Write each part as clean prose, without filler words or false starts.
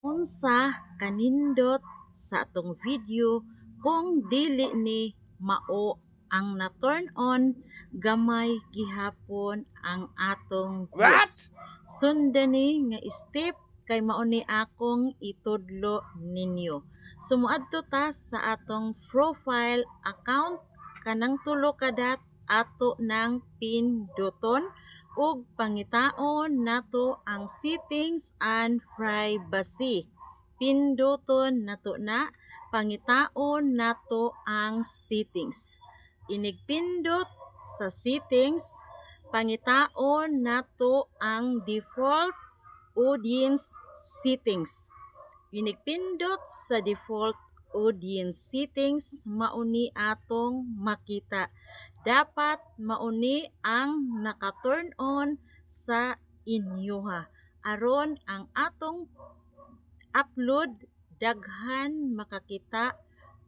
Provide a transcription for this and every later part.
Unsa kanindot sa atong video kung dili ni mao ang na-turn on gamay gihapon ang atong views. What? Sundan ni nga step kay mao ni akong itudlo ninyo. Sumuadto ta sa atong profile account kanang tulo kadat ato ng pinduton ug pangitaon nato ang settings and privacy. Pinduton nato na, pangitaon nato ang settings. Inigpindot sa settings, pangitaon nato ang default audience settings. Pinigpindot sa default audience settings, mauni atong makita. Dapat mauni ang naka-turn on sa inyoha. Aron ang atong upload daghan makakita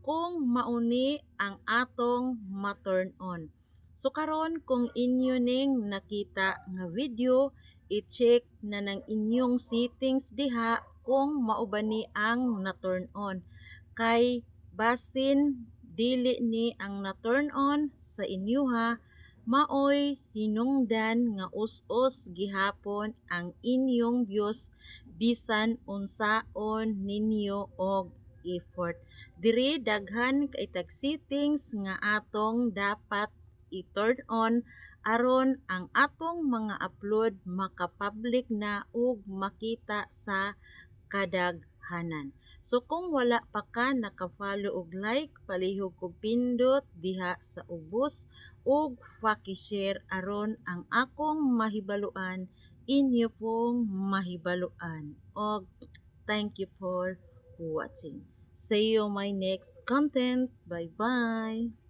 kung mauni ang atong ma-turn on. So karon kung inyo ning nakita nga video, i-check na ng inyong settings diha kung mao ba ni ang na-turn on. Kay basin dili ni ang na-turn on sa inyoha, maoy hinungdan nga us-us gihapon ang inyong views bisan unsaon ninyo og effort. Diri daghan kay tag settings nga atong dapat i-turn on aron ang atong mga upload makapublic na ug makita sa kadaghanan. So kung wala pa ka naka-follow og like, palihog kog pindot diha sa ubos ug paki-share aron ang akong mahibaluan inyo pong mahibaluan. Og thank you for watching. See you my next content. Bye-bye.